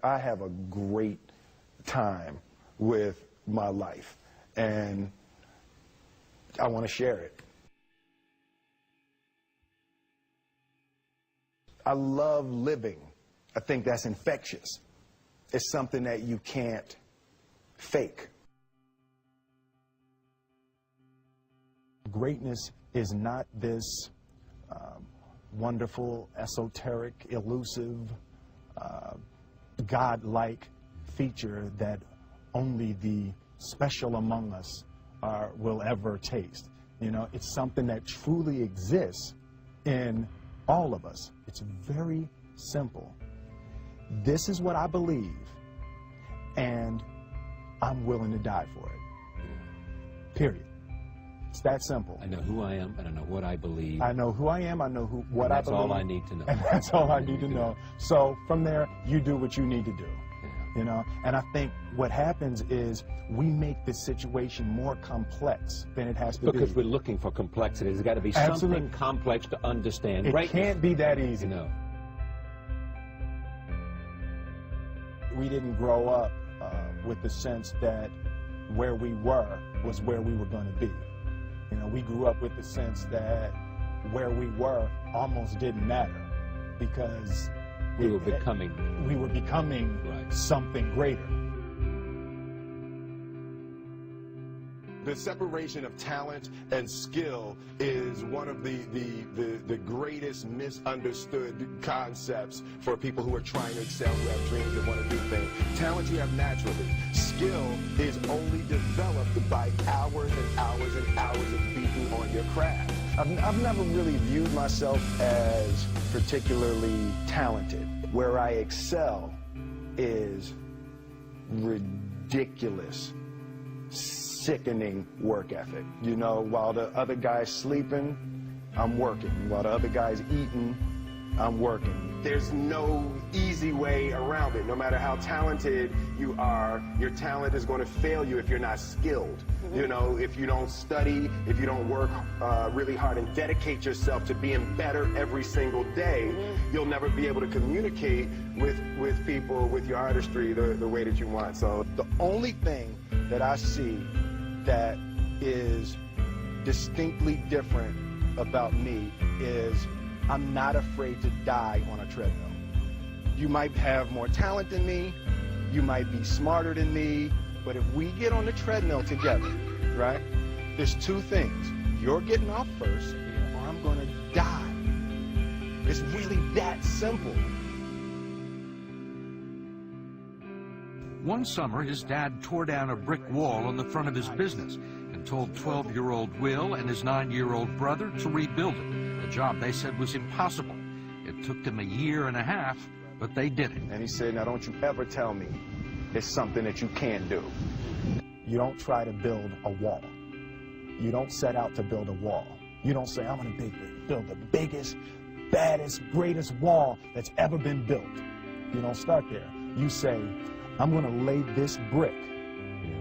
I have a great time with my life, and I want to share it. I love living. I think that's infectious. It's something that you can't fake. Greatness is not this wonderful, esoteric, elusive, God-like feature that only the special among us will ever taste. You know, it's something that truly exists in all of us. It's very simple. This is what I believe, and I'm willing to die for it. Period. It's that simple. I know who I am, and I know what I believe. I know who I am, I know what I believe. That's all I need to know. And that's all I need to know. So from there, you do what you need to do. Yeah. You know, and I think what happens is we make this situation more complex than it has to be. Because we're looking for complexity. There's got to be something complex to understand. It can't be that easy. You know. We didn't grow up with the sense that where we were was where we were going to be. You know, we grew up with the sense that where we were almost didn't matter because we were becoming right. Something greater. The separation of talent and skill is one of the greatest misunderstood concepts for people who are trying to excel, who have dreams and want to do things. Talent you have naturally. Skill is only developed by hours and hours and hours of beating on your craft. I've never really viewed myself as particularly talented. Where I excel is ridiculous, sickening work ethic. You know, while the other guy's sleeping, I'm working. While the other guy's eating, I'm working. There's no easy way around it. No matter how talented you are, your talent is going to fail you if you're not skilled. You know, if you don't study, if you don't work really hard and dedicate yourself to being better every single day, you'll never be able to communicate with people, with your artistry, the way that you want. So the only thing that I see that is distinctly different about me is I'm not afraid to die on a treadmill. You might have more talent than me, you might be smarter than me, but if we get on the treadmill together, right, there's two things. You're getting off first, or I'm gonna die. It's really that simple. One summer, his dad tore down a brick wall on the front of his business and told 12-year-old Will and his 9-year-old brother to rebuild it, a job they said was impossible. It took them 1.5 years, but they did it. And he said, now don't you ever tell me it's something that you can't do. You don't try to build a wall. You don't set out to build a wall. You don't say, I'm going to build the biggest, baddest, greatest wall that's ever been built. You don't start there. You say, I'm going to lay this brick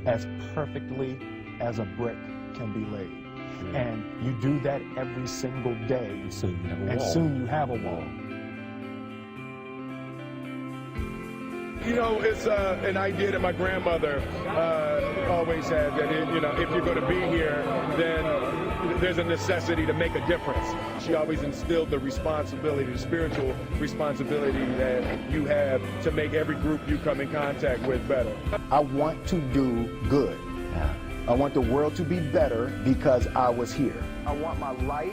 as perfectly as a brick can be laid. And you do that every single day, and soon you have a wall. You know, it's an idea that my grandmother always had, that you know, if you're going to be here, then there's a necessity to make a difference. She always instilled the responsibility, the spiritual responsibility that you have to make every group you come in contact with better. I want to do good. I want the world to be better because I was here. I want my life,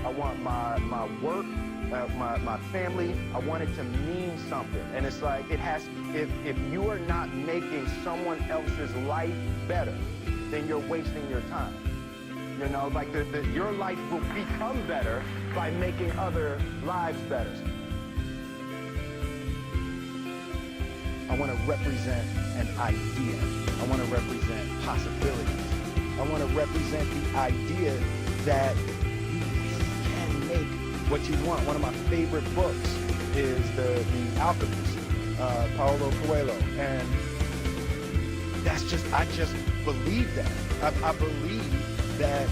I want my work, my family, I want it to mean something. And it's like, it has, if you are not making someone else's life better, then you're wasting your time. You know, like your life will become better by making other lives better. I want to represent an idea. I want to represent possibilities. I want to represent the idea that you can make what you want. One of my favorite books is The Alchemist, Paulo Coelho, and I just believe that. I believe that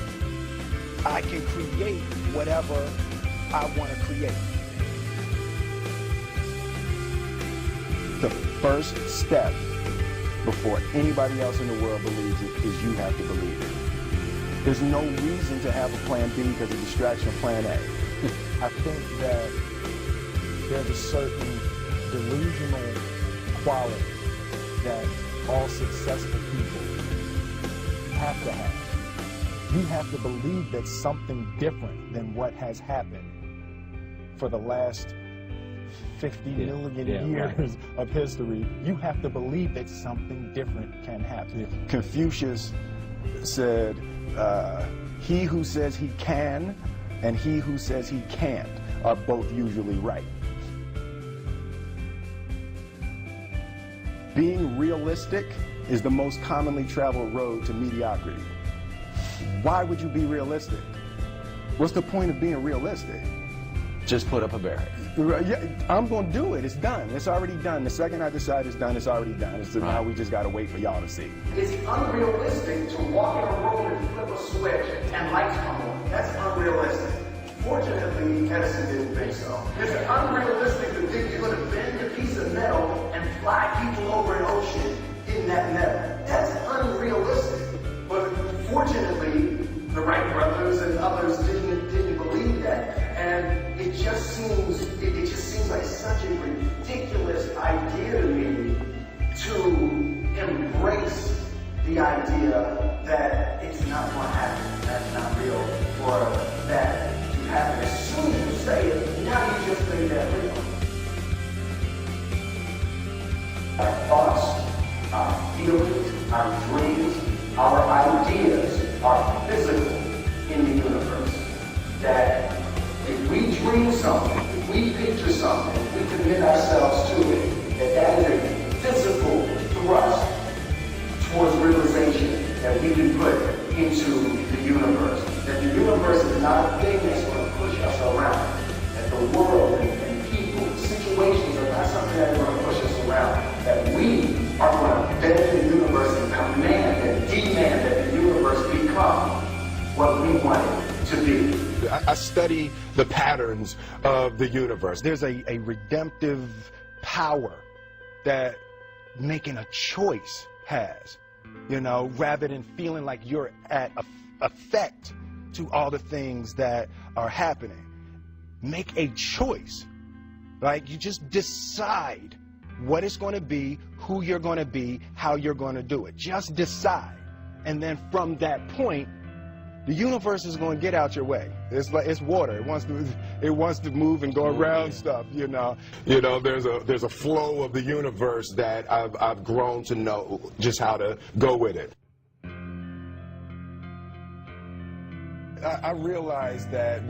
I can create whatever I want to create. The first step before anybody else in the world believes it is you have to believe it. There's no reason to have a plan B because of distraction of plan A. I think that there's a certain delusional quality that all successful people have to have. You have to believe that something different than what has happened for the last 50 million years of history. You have to believe that something different can happen. Confucius said, he who says he can and he who says he can't are both usually right. Being realistic is the most commonly traveled road to mediocrity. Why would you be realistic? What's the point of being realistic? Just put up a barrier. Yeah, I'm going to do it. It's done. It's already done. The second I decide it's done, it's already done. It's now we just got to wait for y'all to see. It's unrealistic to walk in a room and flip a switch and lights come on. That's unrealistic. Fortunately, Edison didn't think so. It's unrealistic to think you're going to bend a piece of metal and fly people over an ocean in that metal. That's unrealistic. But fortunately, the Wright brothers and others didn't believe that. And it just seems like such a ridiculous idea to me to embrace the idea that it's not going to happen, that's not real, or that to happen. As soon as you say it, now you just made that real. Our thoughts, our feelings, our dreams, our ideas are physical in the universe. That if we dream something, if we picture something, if we commit ourselves to it, that is a physical thrust towards realization that we can put into the universe. That the universe is not a thing that's going to push us around. That the world and people, situations are not something that are going to push us around. That we are going to bend the universe and command and demand that the universe become what we want it to be. I study the patterns of the universe. There's a redemptive power that making a choice has, you know, rather than feeling like you're at effect to all the things that are happening. Make a choice. Like, you just decide what it's going to be, who you're going to be, how you're going to do it. Just decide. And then from that point, the universe is going to get out your way. It's like it's water. It wants to move and go around stuff. You know. There's a flow of the universe that I've grown to know just how to go with it. I realize that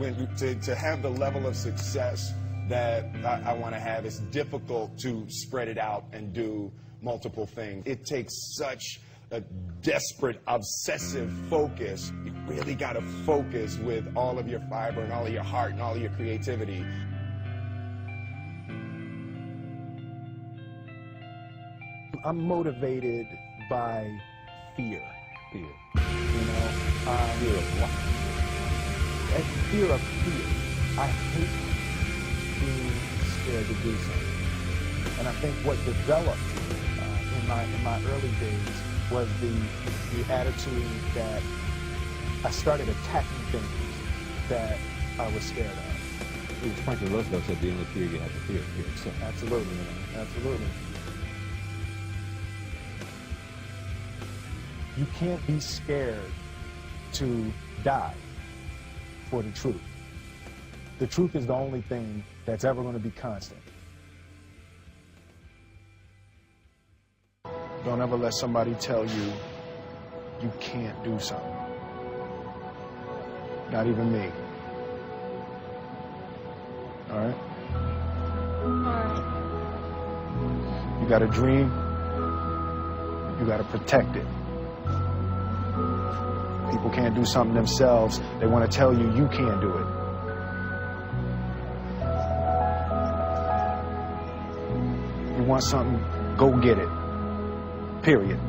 to have the level of success that I want to have, it's difficult to spread it out and do multiple things. It takes such a desperate, obsessive focus. You really got to focus with all of your fiber and all of your heart and all of your creativity. I'm motivated by fear. Fear. You know, Fear of what? Fear of fear. I hate being scared to do something. And I think what developed in my early days was the attitude that I started attacking things that I was scared of. Franklin Roosevelt said the only fear you have to fear is fear itself. Absolutely, man. Absolutely. You can't be scared to die for the truth. The truth is the only thing that's ever going to be constant. Don't ever let somebody tell you you can't do something. Not even me. All right? You got a dream, you got to protect it. People can't do something themselves. They want to tell you you can't do it. You want something, go get it. Period.